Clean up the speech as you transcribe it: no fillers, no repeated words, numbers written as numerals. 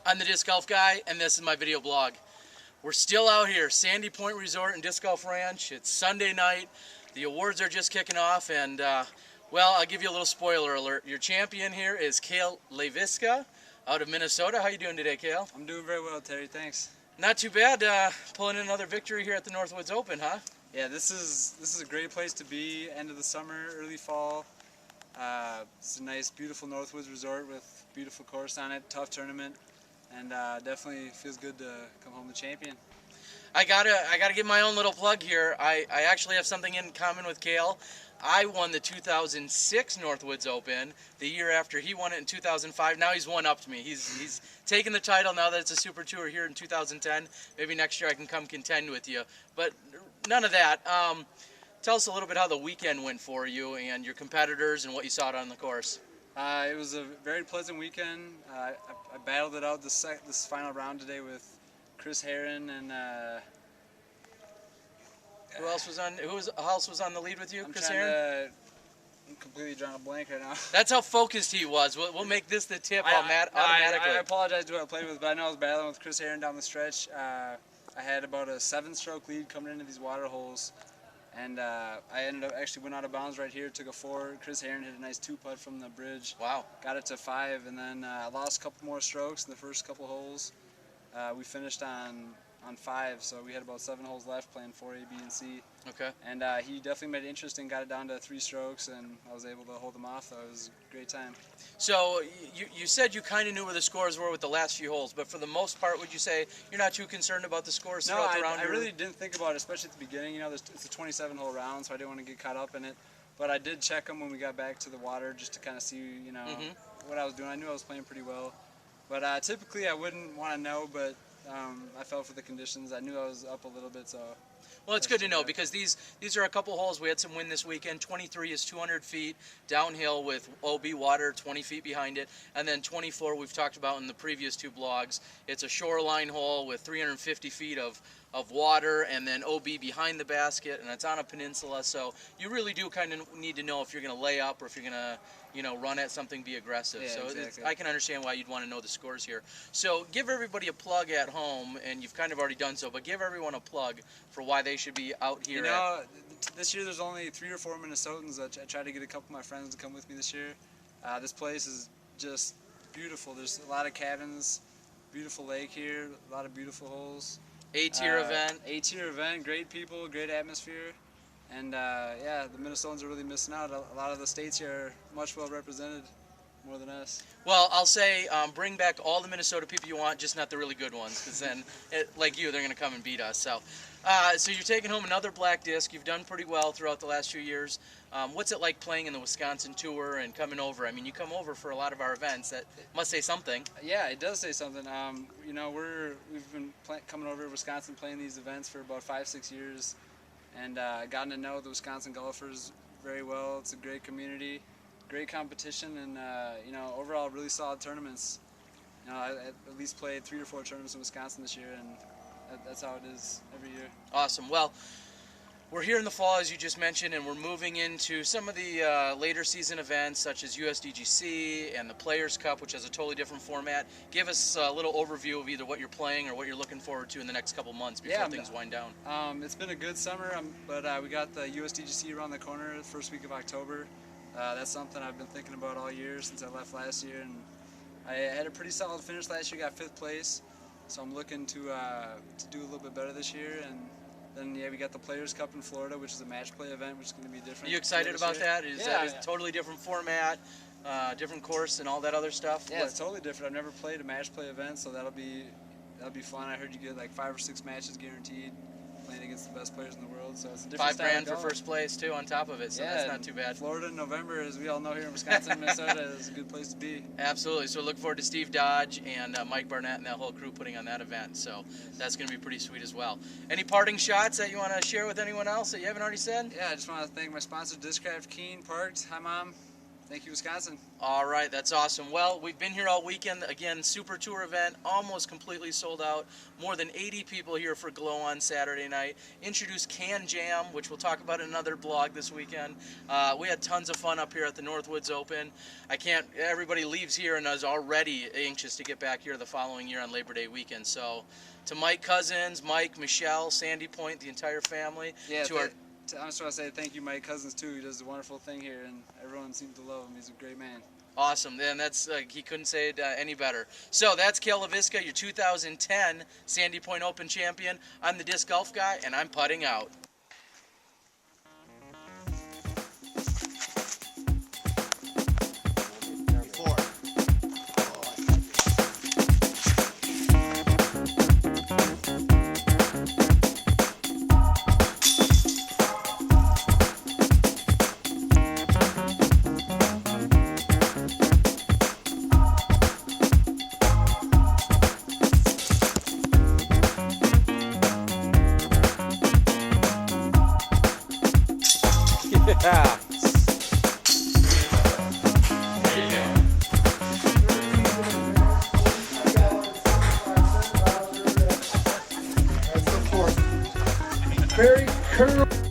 I'm the Disc Golf Guy, and this is my video blog. We're still out here, Sandy Point Resort and Disc Golf Ranch. It's Sunday night. The awards are just kicking off, and well, I'll give you a little spoiler alert. Your champion here is Cale Leiviska out of Minnesota. How you doing today, Cale? I'm doing very well, Terry. Thanks. Not too bad. Pulling in another victory here at the Northwoods Open, huh? Yeah, this is a great place to be. End of the summer, early fall. It's a nice, beautiful Northwoods resort with beautiful course on it. Tough tournament, and definitely feels good to come home the champion. I gotta get my own little plug here. I actually have something in common with Cale. I won the 2006 Northwoods Open the year after he won it in 2005. Now he's one up to me. He's taken the title now that it's a Super Tour here in 2010. Maybe next year I can come contend with you. But none of that. Tell us a little bit how the weekend went for you and your competitors and what you saw out on the course. It was a very pleasant weekend. I battled it out this final round today with Chris Herron and who else was on the lead with you? I'm Chris Herron? I'm completely drawing a blank right now. That's how focused he was. We'll make this the tip automatically. I apologize to who I played with, but I know I was battling with Chris Herron down the stretch. I had about a 7-stroke lead coming into these water holes, and I actually went out of bounds right here, took a 4. Chris Herron hit a nice 2-putt from the bridge. Wow. Got it to 5, and then I lost a couple more strokes in the first couple holes. We finished on 5, so we had about 7 holes left playing 4A, B, and C. Okay. And he definitely made it interesting, got it down to 3 strokes, and I was able to hold him off. So it was a great time. So you said you kind of knew where the scores were with the last few holes, but for the most part, would you say you're not too concerned about the scores throughout the round? I really didn't think about it, especially at the beginning. You know, it's a 27-hole round, so I didn't want to get caught up in it. But I did check them when we got back to the water just to kind of see, you know, what I was doing. I knew I was playing pretty well. But typically I wouldn't want to know, but I fell for the conditions. I knew I was up a little bit, so. Well, it's good to know because these are a couple holes. We had some wind this weekend. 23 is 200 feet downhill with OB water 20 feet behind it. And then 24 we've talked about in the previous 2 blogs. It's a shoreline hole with 350 feet of water and then OB behind the basket, and it's on a peninsula. So you really do kind of need to know if you're going to lay up or if you're going to, you know, run at something, be aggressive. Yeah, so exactly. I can understand why you'd want to know the scores here. So give everybody a plug at home, and you've kind of already done so, but give everyone a plug for why they should be out here. You know, this year there's only 3 or 4 Minnesotans. I tried to get a couple of my friends to come with me this year. This place is just beautiful. There's a lot of cabins, beautiful lake here, a lot of beautiful holes. A-tier event. A-tier event, great people, great atmosphere. And yeah, the Minnesotans are really missing out. A lot of the states here are much well represented, more than us. Well, I'll say bring back all the Minnesota people you want, just not the really good ones, because then, like you, they're going to come and beat us. So you're taking home another black disc. You've done pretty well throughout the last few years. What's it like playing in the Wisconsin Tour and coming over? I mean, you come over for a lot of our events. That must say something. Yeah, it does say something. You know, we've been coming over to Wisconsin playing these events for about 5-6 years, and gotten to know the Wisconsin golfers very well. It's a great community, great competition, and you know, overall really solid tournaments. You know, I at least played 3 or 4 tournaments in Wisconsin this year, and that's how it is every year. Awesome. Well, we're here in the fall, as you just mentioned, and we're moving into some of the later season events, such as USDGC and the Players Cup, which has a totally different format. Give us a little overview of either what you're playing or what you're looking forward to in the next couple months before things wind down. It's been a good summer, but we got the USDGC around the corner the first week of October. That's something I've been thinking about all year since I left last year, and I had a pretty solid finish last year, got 5th place, so I'm looking to do a little bit better this year. And then, yeah, we got the Players Cup in Florida, which is a match play event, which is going to be different. Are you excited about that? Is that a totally different format, different course, and all that other stuff? Yeah, it's totally different. I've never played a match play event, so that'll be fun. I heard you get like 5 or 6 matches guaranteed, playing against the best players in the world. So it's a different $5 grand for first place too, on top of it. So that's not too bad. Florida in November, as we all know here in Wisconsin and Minnesota, is a good place to be. Absolutely. So look forward to Steve Dodge and Mike Barnett and that whole crew putting on that event. So that's going to be pretty sweet as well. Any parting shots that you want to share with anyone else that you haven't already said? Yeah, I just want to thank my sponsor, Discraft Keene Parked. Hi, Mom. Thank you, Wisconsin. All right, that's awesome. Well, we've been here all weekend. Again, Super Tour event, almost completely sold out. More than 80 people here for Glow on Saturday night. Introduced Can Jam, which we'll talk about in another blog this weekend. We had tons of fun up here at the Northwoods Open. Everybody leaves here and is already anxious to get back here the following year on Labor Day weekend. So, to Mike Cousins, Mike, Michelle, Sandy Point, the entire family. Yeah, I just want to say thank you, Mike Cousins, too. He does a wonderful thing here, and everyone seems to love him. He's a great man. Awesome, and that's he couldn't say it any better. So that's Cale Leiviska, your 2010 Sandy Point Open champion. I'm the disc golf guy, and I'm putting out. Yeah. Very curly.